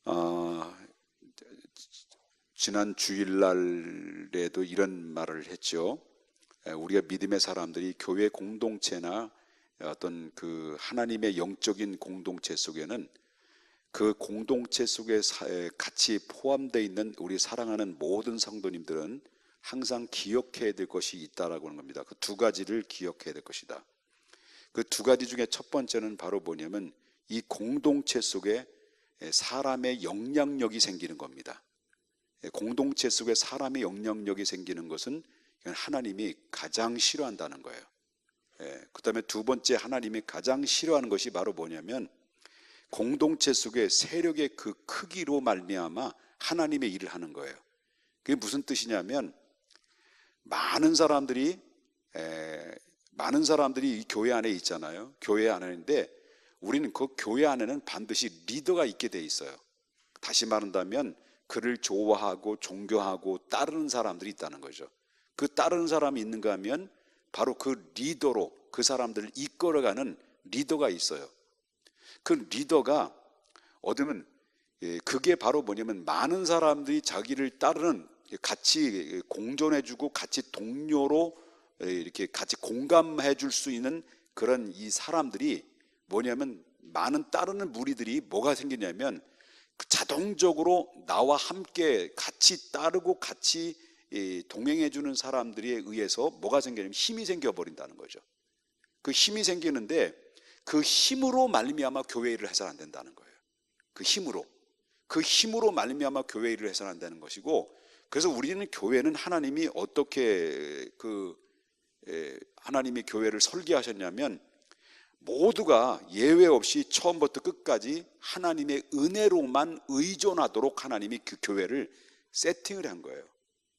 어, 지난 주일날에도 이런 말을 했죠. 우리가 믿음의 사람들이 교회 공동체나 어떤 그 하나님의 영적인 공동체 속에는 그 공동체 속에 같이 포함되어 있는 우리 사랑하는 모든 성도님들은 항상 기억해야 될 것이 있다라고 하는 겁니다. 그 두 가지를 기억해야 될 것이다. 그 두 가지 중에 첫 번째는 바로 뭐냐면 이 공동체 속에 사람의 영향력이 생기는 겁니다. 공동체 속에 사람의 영향력이 생기는 것은 하나님이 가장 싫어한다는 거예요. 그 다음에 두 번째 하나님이 가장 싫어하는 것이 바로 뭐냐면 공동체 속에 세력의 그 크기로 말미암아 하나님의 일을 하는 거예요. 그게 무슨 뜻이냐면 많은 사람들이 이 교회 안에 있잖아요. 교회 안에인데 우리는 그 교회 안에는 반드시 리더가 있게 돼 있어요. 다시 말한다면 그를 좋아하고 존경하고 따르는 사람들이 있다는 거죠. 그 따르는 사람이 있는가 하면 바로 그 리더로 그 사람들을 이끌어가는 리더가 있어요. 그 리더가 얻으면 그게 바로 뭐냐면 많은 사람들이 자기를 따르는, 같이 공존해주고 같이 동료로 이렇게 같이 공감해 줄 수 있는 그런 이 사람들이 뭐냐면 많은 따르는 무리들이 뭐가 생기냐면 자동적으로 나와 함께 같이 따르고 같이 동행해 주는 사람들에 의해서 뭐가 생기냐면 힘이 생겨버린다는 거죠. 그 힘이 생기는데 그 힘으로 말미암아 교회 일을 해서는 안 된다는 거예요. 그 힘으로 말미암아 교회 일을 해서는 안 되는 것이고, 그래서 우리는 교회는 하나님이 어떻게 하나님이 교회를 설계하셨냐면 모두가 예외 없이 처음부터 끝까지 하나님의 은혜로만 의존하도록 하나님이 그 교회를 세팅을 한 거예요.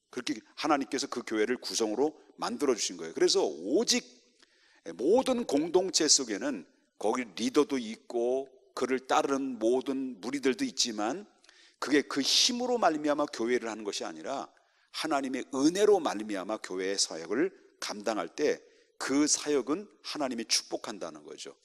그렇게 하나님께서 그 교회를 구성으로 만들어 주신 거예요. 그래서 오직 모든 공동체 속에는 거기 리더도 있고 그를 따르는 모든 무리들도 있지만 그게 그 힘으로 말미암아 교회를 하는 것이 아니라 하나님의 은혜로 말미암아 교회의 사역을 감당할 때 그 사역은 하나님이 축복한다는 거죠.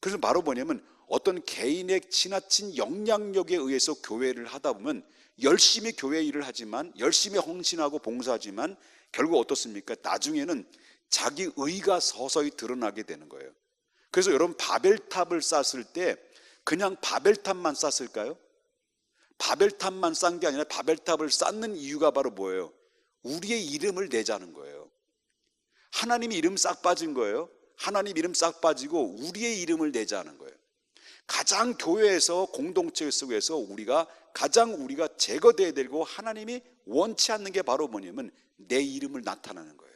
그래서 바로 뭐냐면 어떤 개인의 지나친 영향력에 의해서 교회를 하다 보면 열심히 교회 일을 하지만, 열심히 헌신하고 봉사하지만 결국 어떻습니까? 나중에는 자기 의가 서서히 드러나게 되는 거예요. 그래서 여러분 바벨탑을 쌓았을 때 그냥 바벨탑만 쌓았을까요? 바벨탑만 쌓은 게 아니라 바벨탑을 쌓는 이유가 바로 뭐예요? 우리의 이름을 내자는 거예요. 하나님 이름 싹 빠진 거예요. 하나님 이름 싹 빠지고 우리의 이름을 내자는 거예요. 가장 교회에서 공동체 속에서 우리가 제거되어야 되고 하나님이 원치 않는 게 바로 뭐냐면 내 이름을 나타나는 거예요.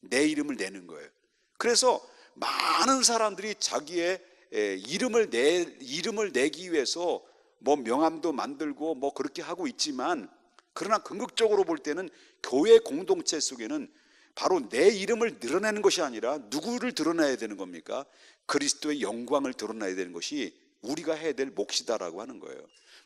내 이름을 내는 거예요. 그래서 많은 사람들이 자기의 이름을 내기 위해서 뭐 명함도 만들고 뭐 그렇게 하고 있지만, 그러나 궁극적으로 볼 때는 교회 공동체 속에는 바로 내 이름을 드러내는 것이 아니라 누구를 드러내야 되는 겁니까? 그리스도의 영광을 드러내야 되는 것이 우리가 해야 될 몫이다라고 하는 거예요.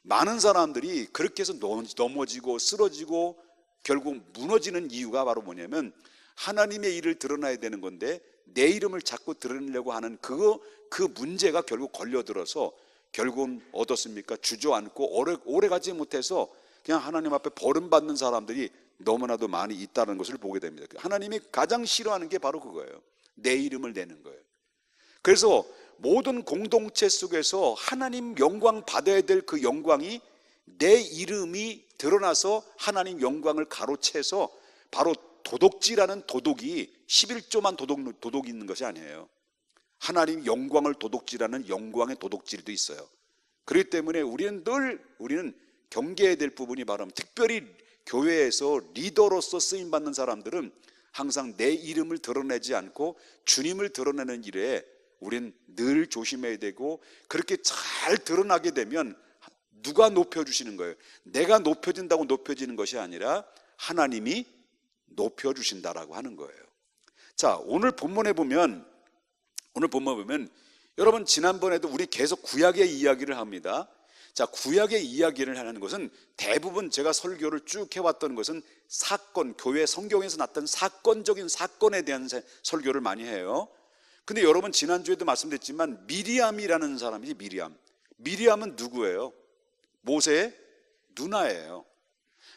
많은 사람들이 그렇게 해서 넘어지고 쓰러지고 결국 무너지는 이유가 바로 뭐냐면 하나님의 일을 드러나야 되는 건데 내 이름을 자꾸 드러내려고 하는 그 문제가 결국 걸려들어서 결국 어떻습니까? 주저앉고 오래 가지 못해서 그냥 하나님 앞에 버림받는 사람들이 너무나도 많이 있다는 것을 보게 됩니다. 하나님이 가장 싫어하는 게 바로 그거예요. 내 이름을 내는 거예요. 그래서 모든 공동체 속에서 하나님 영광 받아야 될 그 영광이 내 이름이 드러나서 하나님 영광을 가로채서 바로 도둑질하는 도둑이 11조만 도둑이 있는 것이 아니에요. 하나님 영광을 도둑질하는 영광의 도둑질도 있어요. 그렇기 때문에 우리는 경계해야 될 부분이 바로 특별히 교회에서 리더로서 쓰임받는 사람들은 항상 내 이름을 드러내지 않고 주님을 드러내는 일에 우린 늘 조심해야 되고, 그렇게 잘 드러나게 되면 누가 높여주시는 거예요? 내가 높여진다고 높여지는 것이 아니라 하나님이 높여주신다라고 하는 거예요. 자, 오늘 본문에 보면 여러분 지난번에도 우리 계속 구약의 이야기를 합니다. 자, 구약의 이야기를 하는 것은 대부분 제가 설교를 쭉 해왔던 것은 교회 성경에서 나타난 사건적인 사건에 대한 설교를 많이 해요. 근데 여러분 지난주에도 말씀드렸지만 미리암이라는 사람이지. 미리암은 누구예요? 모세의 누나예요.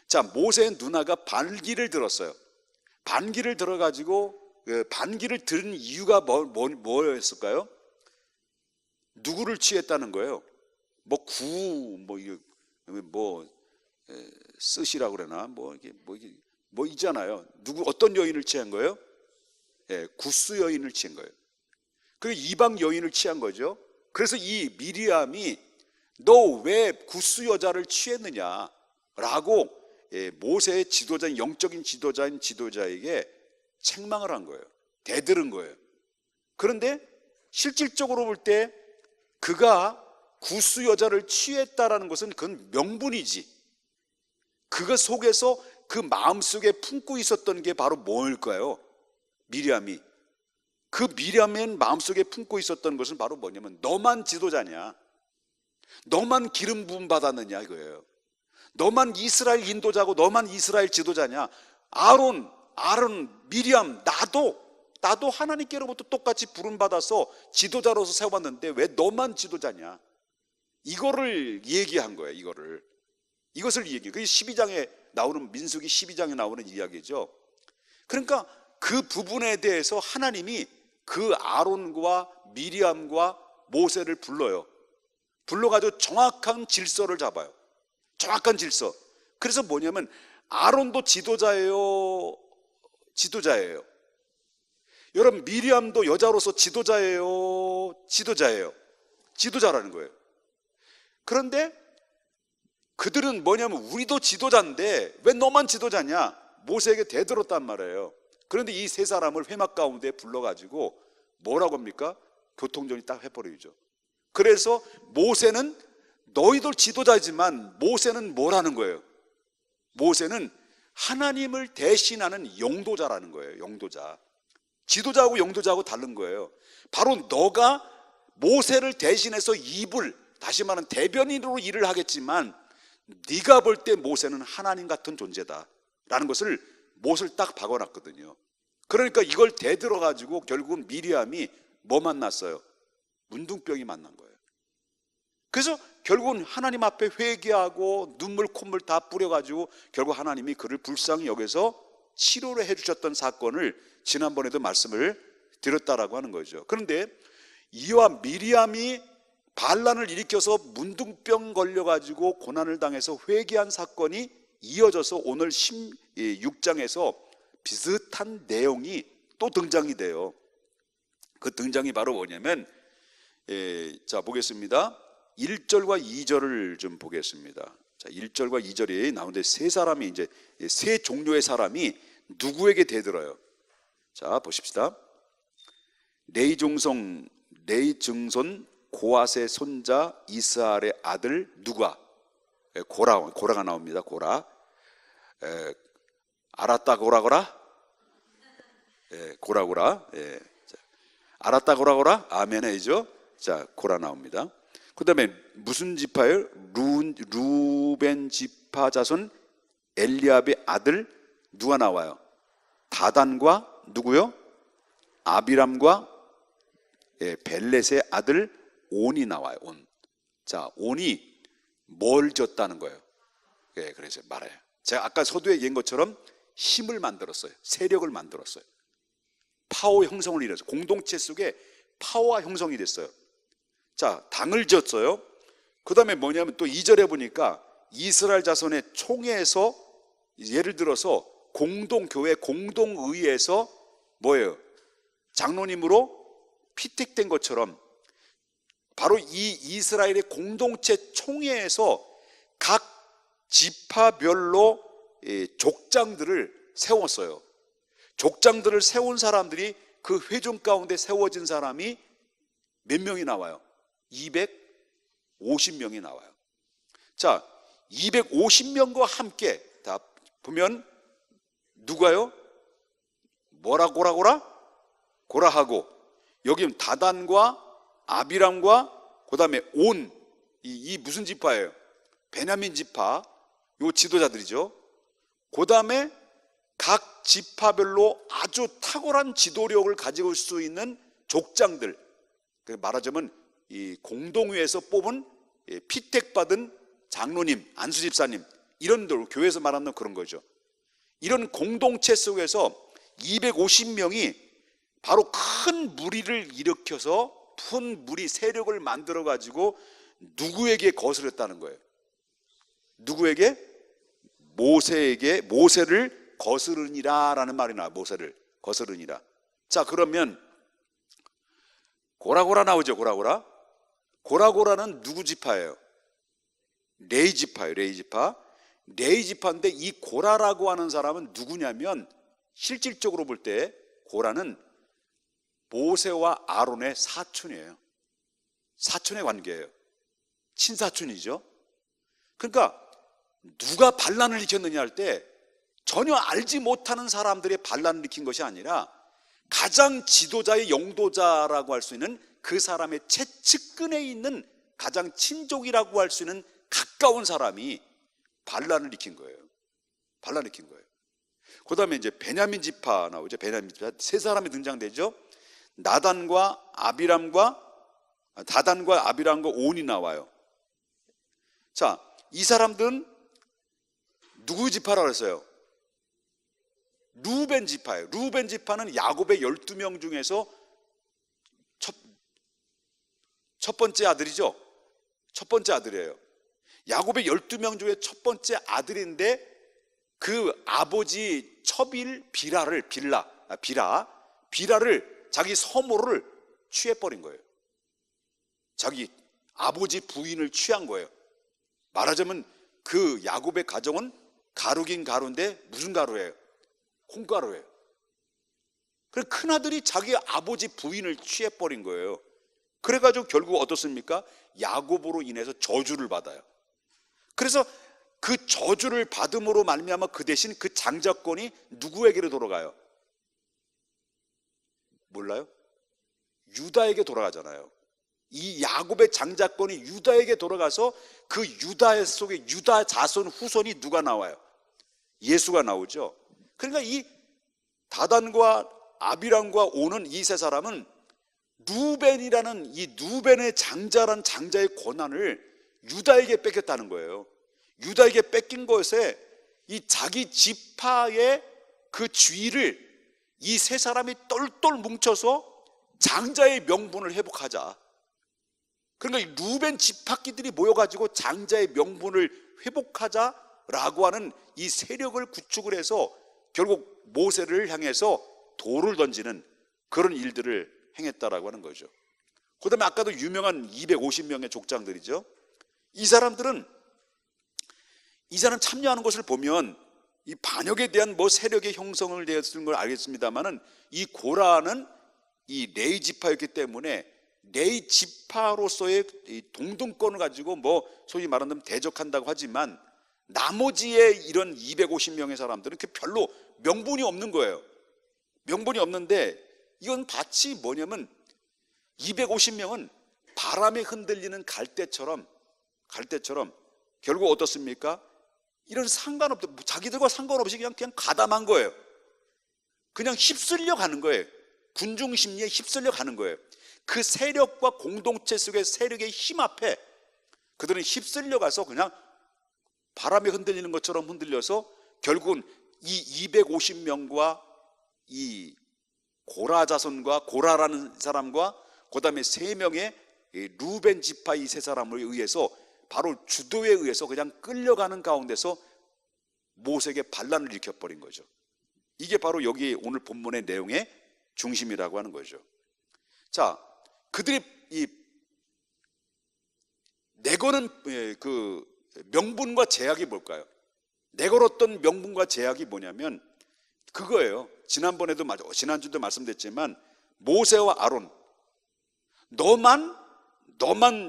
자, 모세의 누나가 반기를 들었어요. 반기를 들어가지고 반기를 들은 이유가 뭐였을까요? 누구를 취했다는 거예요? 쓰시라고 그러나 뭐 있잖아요. 어떤 여인을 취한 거예요? 구스 여인을 취한 거예요. 그 이방 여인을 취한 거죠. 그래서 이 미리암이 너 왜 구스 여자를 취했느냐라고 모세의 지도자인, 영적인 지도자인 지도자에게 책망을 한 거예요. 대들은 거예요. 그런데 실질적으로 볼 때 그가 구스 여자를 취했다라는 것은 그건 명분이지. 그것 속에서 그 마음속에 품고 있었던 게 바로 뭘까요? 미리암이. 그 미리암의 마음속에 품고 있었던 것은 바로 뭐냐면 너만 지도자냐, 너만 기름 부음 받았느냐 이거예요. 너만 이스라엘 인도자고 너만 이스라엘 지도자냐. 아론, 미리암, 나도 하나님께로부터 똑같이 부름 받아서 지도자로서 세워봤는데 왜 너만 지도자냐. 이거를 얘기한 거예요. 이것을 얘기해. 그게 12장에 나오는, 민수기 12장에 나오는 이야기죠. 그러니까 그 부분에 대해서 하나님이 그 아론과 미리암과 모세를 불러가지고 정확한 질서를 잡아요. 정확한 질서. 그래서 뭐냐면 아론도 지도자예요. 여러분, 미리암도 여자로서 지도자예요. 지도자라는 거예요. 그런데 그들은 뭐냐면 우리도 지도자인데 왜 너만 지도자냐? 모세에게 대들었단 말이에요. 그런데 이 세 사람을 회막 가운데 불러가지고 뭐라고 합니까? 교통정리 딱 해버리죠. 그래서 모세는 너희들 지도자지만 모세는 뭐라는 거예요? 모세는 하나님을 대신하는 용도자라는 거예요. 용도자. 지도자하고 용도자하고 다른 거예요. 바로 너가 모세를 대신해서 다시 말하면 대변인으로 일을 하겠지만 네가 볼 때 모세는 하나님 같은 존재다라는 것을 못을 딱 박아놨거든요. 그러니까 이걸 대들어가지고 결국은 미리암이 뭐 만났어요? 문둥병이 만난 거예요. 그래서 결국은 하나님 앞에 회개하고 눈물 콧물 다 뿌려가지고 결국 하나님이 그를 불쌍히 여겨서 치료를 해주셨던 사건을 지난번에도 말씀을 드렸다라고 하는 거죠. 그런데 이와 미리암이 반란을 일으켜서 문둥병 걸려가지고 고난을 당해서 회개한 사건이 이어져서 오늘 16장에서 비슷한 내용이 또 등장이 돼요. 그 등장이 바로 뭐냐면 자 보겠습니다. 1절과 2절을 좀 보겠습니다. 자 1절과 2절이 나오는데 세 종류의 사람이 누구에게 대들어요? 자 보십시다. 네 증손 고앗의 손자 이스라엘의 아들 누가? 고라가 나옵니다. 알았다 고라고라? 고라고라. 알았다 고라고라? 아멘 해죠. 자, 고라 나옵니다. 그 다음에 무슨 지파예요? 루벤 지파 자손 엘리압의 아들 누가 나와요? 다단과 누구요? 아비람과 벨렛의 아들 온이 나와요. 자, 온이 뭘 졌다는 거예요? 그래서 말해요. 제가 아까 서두에 얘기한 것처럼 힘을 만들었어요. 세력을 만들었어요. 파워 형성을 이뤄서 공동체 속에 파워가 형성이 됐어요. 자, 당을 졌어요. 그 다음에 뭐냐면 또 2절에 보니까 이스라엘 자손의 총회에서 예를 들어서 공동교회, 공동의회에서 뭐예요? 장로님으로 피택된 것처럼 바로 이 이스라엘의 공동체 총회에서 각 지파별로 족장들을 세웠어요. 족장들을 세운 사람들이 그 회중 가운데 세워진 사람이 몇 명이 나와요? 250명이 나와요. 자, 250명과 함께 다 보면 누가요? 고라하고 여기 다단과 아비람과 그 다음에 온, 이 무슨 지파예요? 베냐민 지파, 요 지도자들이죠. 그 다음에 각 지파별로 아주 탁월한 지도력을 가지고 있을 수 있는 족장들, 말하자면 이 공동회에서 뽑은 피택받은 장로님, 안수 집사님 이런 들 교회에서 말하는 그런 거죠. 이런 공동체 속에서 250명이 바로 큰 무리를 일으켜서 큰 무리 세력을 만들어 가지고 누구에게 거스렸다는 거예요? 누구에게? 모세에게, 모세를 거스르니라라는 말이 나와요. 모세를 거스르니라. 자, 그러면 고라고라 나오죠. 고라고라. 고라고라는 누구 지파예요? 레위 지파예요. 레위 지파. 레위 지파인데 이 고라라고 하는 사람은 누구냐면 실질적으로 볼 때 고라는 모세와 아론의 사촌이에요. 사촌의 관계예요. 친사촌이죠. 그러니까 누가 반란을 일으켰느냐 할 때 전혀 알지 못하는 사람들의 반란을 일으킨 것이 아니라 가장 지도자의 영도자라고 할 수 있는 그 사람의 최측근에 있는 가장 친족이라고 할 수 있는 가까운 사람이 반란을 일으킨 거예요. 반란을 일으킨 거예요. 그 다음에 이제 베냐민 지파 나오죠. 베냐민 지파 세 사람이 등장되죠. 다단과 아비람과 온이 나와요. 자, 이 사람들은 누구 지파라고 했어요? 루벤 지파예요. 루벤 지파는 야곱의 12명 중에서 첫 번째 아들이죠. 첫 번째 아들이에요. 야곱의 12명 중에 첫 번째 아들인데 그 아버지 첩일 비라를 자기 서모를 취해버린 거예요. 자기 아버지 부인을 취한 거예요. 말하자면 그 야곱의 가정은 가루긴 가루인데 무슨 가루예요? 콩가루예요. 그래서 큰아들이 자기 아버지 부인을 취해버린 거예요. 그래가지고 결국 어떻습니까? 야곱으로 인해서 저주를 받아요. 그래서 그 저주를 받음으로 말미암아 그 대신 그 장자권이 누구에게로 돌아가요? 몰라요? 유다에게 돌아가잖아요. 이 야곱의 장자권이 유다에게 돌아가서 그 유다 속에 유다 자손 후손이 누가 나와요? 예수가 나오죠. 그러니까 이 다단과 아비람과 오는 이 세 사람은 루벤이라는 이 루벤의 장자란 장자의 권한을 유다에게 뺏겼다는 거예요. 유다에게 뺏긴 것에 이 자기 지파의 그 주의를 이 세 사람이 똘똘 뭉쳐서 장자의 명분을 회복하자. 그러니까 이 루벤 지파끼들이 모여가지고 장자의 명분을 회복하자라고 하는 이 세력을 구축을 해서 결국 모세를 향해서 돌을 던지는 그런 일들을 행했다라고 하는 거죠. 그 다음에 아까도 유명한 250명의 족장들이죠. 이 사람 참여하는 것을 보면 이 반역에 대한 세력의 형성을 되었을 걸 알겠습니다만은 이 고라는 이 레위 지파였기 때문에 레위 지파로서의 동등권을 가지고 소위 말하는 대적한다고 하지만 나머지의 이런 250명의 사람들은 별로 명분이 없는 거예요. 명분이 없는데 이건 마치 뭐냐면 250명은 바람에 흔들리는 갈대처럼 결국 어떻습니까? 이런 자기들과 상관없이 그냥 가담한 거예요. 그냥 휩쓸려 가는 거예요. 군중 심리에 휩쓸려 가는 거예요. 그 세력과 공동체 속의 세력의 힘 앞에 그들은 휩쓸려 가서 그냥 바람에 흔들리는 것처럼 흔들려서 결국은 이 250명과 이 고라 자손과 고라라는 사람과 그 다음에 3명의 루벤 지파 이 세 사람을 의해서 바로 주도에 의해서 그냥 끌려가는 가운데서 모세에게 반란을 일으켜버린 거죠. 이게 바로 여기 오늘 본문의 내용의 중심이라고 하는 거죠. 자, 그들이 내거는 그 명분과 제약이 뭘까요? 내걸었던 명분과 제약이 뭐냐면 그거예요. 지난주도 말씀드렸지만 모세와 아론, 너만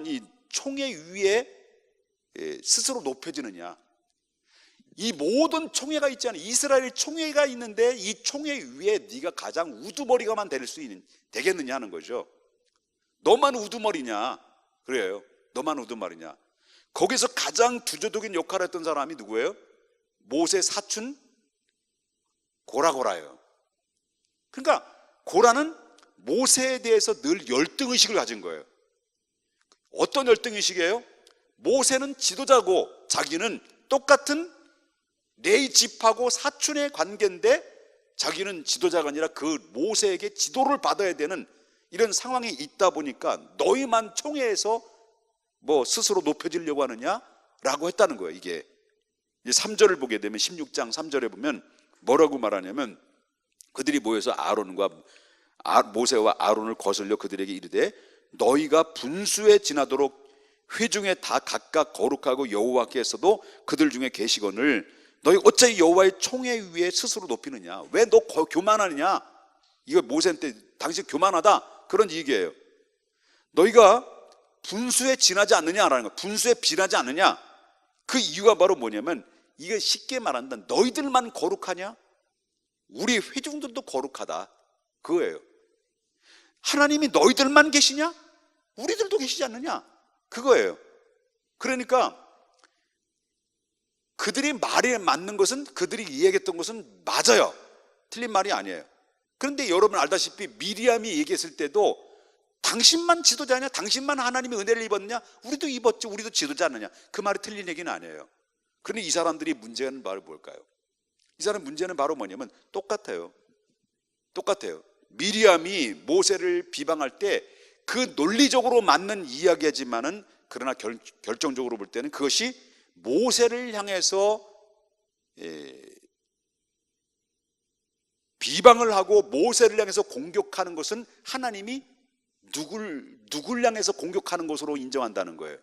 이 총회 위에 스스로 높여지느냐. 이 모든 총회가 있지 않아요. 이스라엘 총회가 있는데 이 총회 위에 네가 가장 우두머리가만 되겠느냐 하는 거죠. 너만 우두머리냐. 그래요. 너만 우두머리냐. 거기서 가장 주도적인 역할을 했던 사람이 누구예요? 모세 사촌 고라예요. 그러니까 고라는 모세에 대해서 늘 열등의식을 가진 거예요. 어떤 열등의식이에요? 모세는 지도자고 자기는 똑같은 네 집하고 사촌의 관계인데 자기는 지도자가 아니라 그 모세에게 지도를 받아야 되는 이런 상황에 있다 보니까 너희만 총회에서 뭐 스스로 높여지려고 하느냐? 라고 했다는 거예요. 이게 3절을 보게 되면 16장 3절에 보면 뭐라고 말하냐면 그들이 모여서 모세와 아론을 거슬려 그들에게 이르되 너희가 분수에 지나도록 회중에 다 각각 거룩하고 여호와께서도 그들 중에 계시거늘 너희 어찌 여호와의 총회 위에 스스로 높이느냐? 왜 너 교만하느냐? 이거 모세한테 당신 교만하다 그런 얘기예요. 너희가 분수에 지나지 않느냐라는 거예요. 분수에 비나지 않느냐? 그 이유가 바로 뭐냐면 이거 쉽게 말한다. 너희들만 거룩하냐? 우리 회중들도 거룩하다 그거예요. 하나님이 너희들만 계시냐? 우리들도 계시지 않느냐? 그거예요. 그러니까 그들이 말이 맞는 것은 그들이 이야기했던 것은 맞아요. 틀린 말이 아니에요. 그런데 여러분 알다시피 미리암이 얘기했을 때도 당신만 지도자냐? 당신만 하나님의 은혜를 입었냐? 우리도 입었지. 우리도 지도자 않느냐? 그 말이 틀린 얘기는 아니에요. 그런데 이 사람들이 문제는 바로 뭘까요? 이 사람 문제는 바로 뭐냐면 똑같아요. 미리암이 모세를 비방할 때 그 논리적으로 맞는 이야기지만은 그러나 결정적으로 볼 때는 그것이 모세를 향해서 비방을 하고 모세를 향해서 공격하는 것은 하나님이 누굴 향해서 공격하는 것으로 인정한다는 거예요.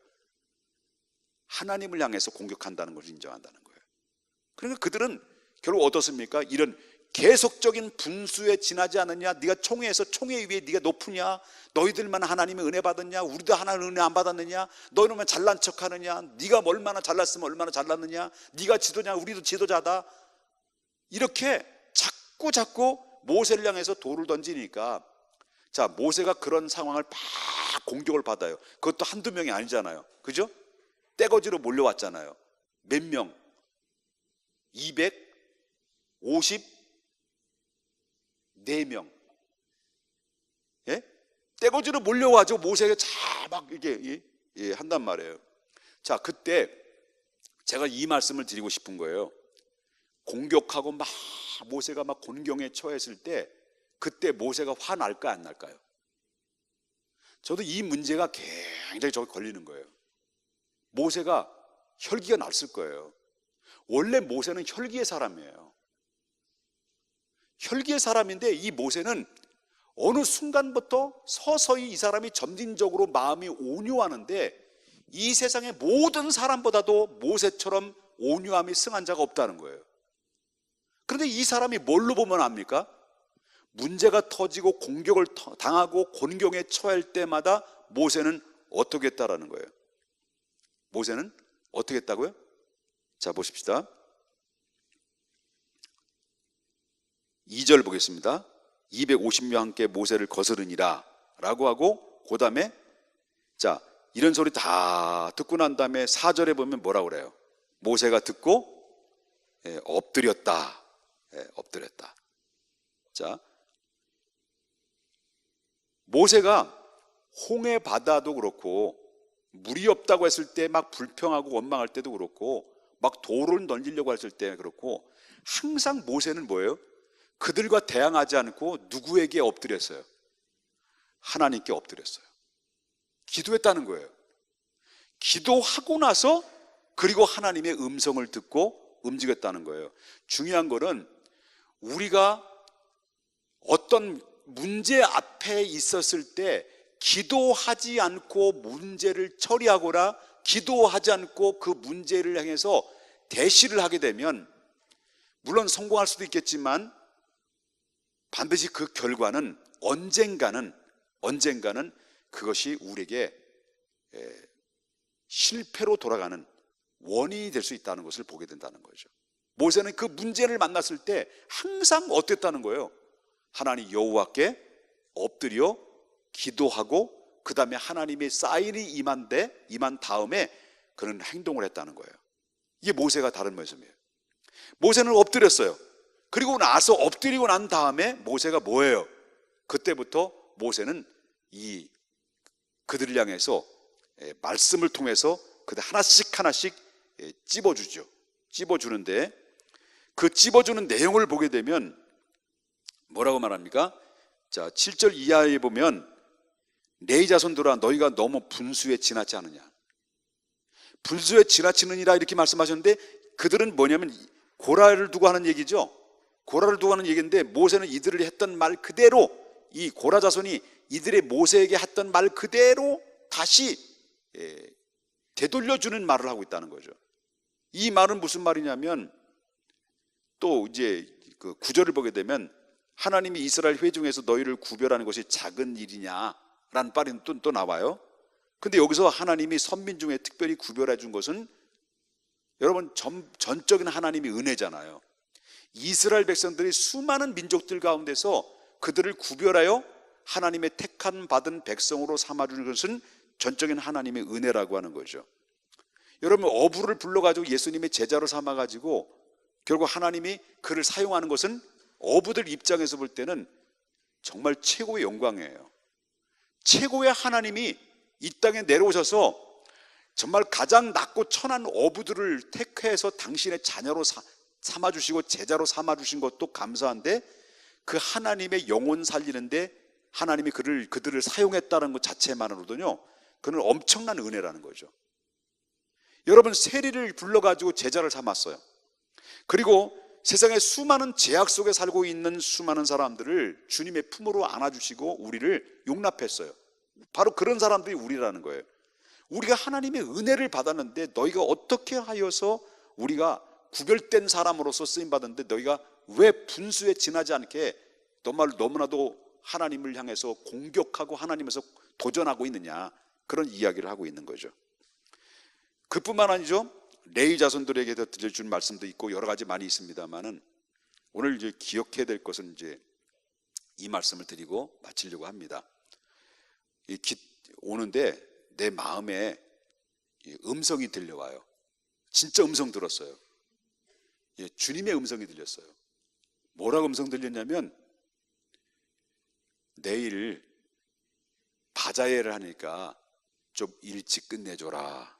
하나님을 향해서 공격한다는 것을 인정한다는 거예요. 그러니까 그들은 결국 어떻습니까? 이런 계속적인 분수에 지나지 않느냐? 네가 총회에서 총회 위에 네가 높으냐? 너희들만 하나님의 은혜 받았냐? 우리도 하나님의 은혜 안 받았느냐? 너희는 잘난 척하느냐? 네가 얼마나 잘났으면 얼마나 잘났느냐? 네가 지도냐? 우리도 지도자다. 이렇게 자꾸 모세를 향해서 돌을 던지니까 자, 모세가 그런 상황을 막 공격을 받아요. 그것도 한두 명이 아니잖아요. 그죠? 떼거지로 몰려왔잖아요. 몇 명? 254명. 예? 떼거지로 몰려와죠. 모세가 막 이렇게 한단 말이에요. 자, 그때 제가 이 말씀을 드리고 싶은 거예요. 공격하고 막 모세가 막 곤경에 처했을 때 그때 모세가 화날까 안 날까요? 저도 이 문제가 굉장히 저기 걸리는 거예요. 모세가 혈기가 났을 거예요. 원래 모세는 혈기의 사람이에요. 혈기의 사람인데 이 모세는 어느 순간부터 서서히 이 사람이 점진적으로 마음이 온유하는데 이 세상의 모든 사람보다도 모세처럼 온유함이 승한 자가 없다는 거예요. 그런데 이 사람이 뭘로 보면 압니까? 문제가 터지고 공격을 당하고 곤경에 처할 때마다 모세는 어떻게 했다라는 거예요. 모세는 어떻게 했다고요? 자, 보십시다. 2절 보겠습니다. 250명 함께 모세를 거스르니라 라고 하고 그 다음에 자, 이런 소리 다 듣고 난 다음에 4절에 보면 뭐라고 그래요? 모세가 듣고 엎드렸다. 엎드렸다. 자, 모세가 홍해 바다도 그렇고 물이 없다고 했을 때 막 불평하고 원망할 때도 그렇고 막 돌을 던지려고 했을 때 그렇고 항상 모세는 뭐예요? 그들과 대항하지 않고 누구에게 엎드렸어요? 하나님께 엎드렸어요. 기도했다는 거예요. 기도하고 나서 그리고 하나님의 음성을 듣고 움직였다는 거예요. 중요한 거는 우리가 어떤 문제 앞에 있었을 때 기도하지 않고 문제를 처리하거나 기도하지 않고 그 문제를 향해서 대시를 하게 되면 물론 성공할 수도 있겠지만 반드시 그 결과는 언젠가는 그것이 우리에게 실패로 돌아가는 원인이 될 수 있다는 것을 보게 된다는 거죠. 모세는 그 문제를 만났을 때 항상 어땠다는 거예요? 하나님 여호와께 엎드려 기도하고 그 다음에 하나님의 사인이 임한 다음에 그는 행동을 했다는 거예요. 이게 모세가 다른 모습이에요. 모세는 엎드렸어요. 그리고 나서 엎드리고 난 다음에 모세가 뭐예요? 그때부터 모세는 그들을 향해서 말씀을 통해서 그때 하나씩 하나씩 찝어주죠. 찝어주는데 그 찝어주는 내용을 보게 되면 뭐라고 말합니까? 자, 7절 이하에 보면 내 자손들아 너희가 너무 분수에 지나지 않느냐. 분수에 지나치느니라 이렇게 말씀하셨는데 그들은 뭐냐면 고라를 두고 하는 얘기죠. 고라를 두고 하는 얘기인데 모세는 이들을 했던 말 그대로 이 고라 자손이 이들의 모세에게 했던 말 그대로 다시 되돌려주는 말을 하고 있다는 거죠. 이 말은 무슨 말이냐면 또 이제 그 9절을 보게 되면 하나님이 이스라엘 회중에서 너희를 구별하는 것이 작은 일이냐라는 말이 또 나와요. 근데 여기서 하나님이 선민 중에 특별히 구별해 준 것은 여러분 전적인 하나님의 은혜잖아요. 이스라엘 백성들이 수많은 민족들 가운데서 그들을 구별하여 하나님의 택한 받은 백성으로 삼아주는 것은 전적인 하나님의 은혜라고 하는 거죠. 여러분 어부를 불러가지고 예수님의 제자로 삼아가지고 결국 하나님이 그를 사용하는 것은 어부들 입장에서 볼 때는 정말 최고의 영광이에요. 최고의 하나님이 이 땅에 내려오셔서 정말 가장 낮고 천한 어부들을 택해서 당신의 자녀로 삼아주시고 제자로 삼아주신 것도 감사한데 그 하나님의 영혼 살리는데 하나님이 그들을 사용했다는 것 자체만으로도요 그는 엄청난 은혜라는 거죠. 여러분 세리를 불러가지고 제자를 삼았어요. 그리고 세상에 수많은 제약 속에 살고 있는 수많은 사람들을 주님의 품으로 안아주시고 우리를 용납했어요. 바로 그런 사람들이 우리라는 거예요. 우리가 하나님의 은혜를 받았는데 너희가 어떻게 하여서 우리가 구별된 사람으로서 쓰임받았는데 너희가 왜 분수에 지나지 않게 너무나도 하나님을 향해서 공격하고 하나님에서 도전하고 있느냐, 그런 이야기를 하고 있는 거죠. 그뿐만 아니죠. 레위 자손들에게 들려준 말씀도 있고 여러 가지 많이 있습니다만은 오늘 이제 기억해야 될 것은 이제 이 말씀을 드리고 마치려고 합니다. 오는데 내 마음에 음성이 들려와요. 진짜 음성 들었어요. 주님의 음성이 들렸어요. 뭐라고 음성 들렸냐면 내일 바자회를 하니까 좀 일찍 끝내줘라.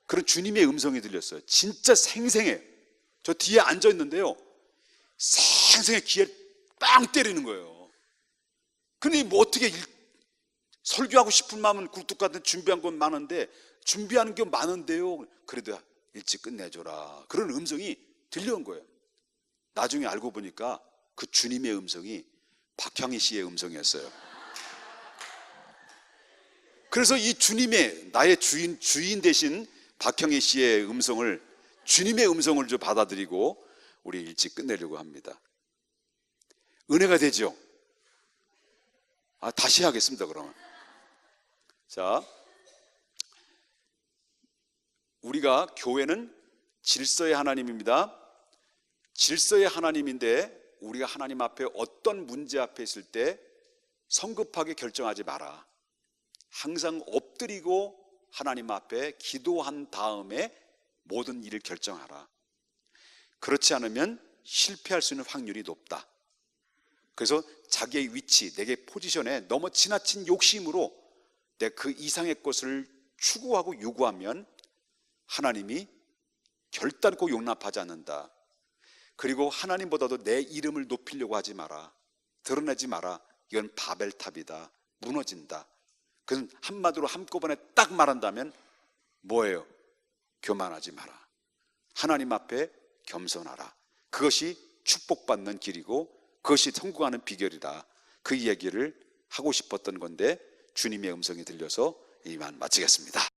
그런 주님의 음성이 들렸어요. 진짜 생생해요. 저 뒤에 앉아있는데요 생생해 귀에 빵 때리는 거예요. 근데 뭐 어떻게 설교하고 싶은 마음은 굴뚝 같은 준비한 건 많은데 준비하는 게 많은데요 그래도 일찍 끝내줘라. 그런 음성이 들려온 거예요. 나중에 알고 보니까 그 주님의 음성이 박향희 씨의 음성이었어요. 그래서 이 주님의 나의 주인 대신 박형희 씨의 음성을 주님의 음성을 좀 받아들이고 우리 일찍 끝내려고 합니다. 은혜가 되죠? 다시 하겠습니다. 그러면 자, 우리가 교회는 질서의 하나님입니다. 질서의 하나님인데 우리가 하나님 앞에 어떤 문제 앞에 있을 때 성급하게 결정하지 마라. 항상 엎드리고 하나님 앞에 기도한 다음에 모든 일을 결정하라. 그렇지 않으면 실패할 수 있는 확률이 높다. 그래서 자기의 위치, 내게 포지션에 너무 지나친 욕심으로 내 그 이상의 것을 추구하고 요구하면 하나님이 결단코 용납하지 않는다. 그리고 하나님보다도 내 이름을 높이려고 하지 마라. 드러내지 마라. 이건 바벨탑이다. 무너진다. 그래서 한마디로 한꺼번에 딱 말한다면 뭐예요? 교만하지 마라. 하나님 앞에 겸손하라. 그것이 축복받는 길이고 그것이 성공하는 비결이다. 그 이야기를 하고 싶었던 건데 주님의 음성이 들려서 이만 마치겠습니다.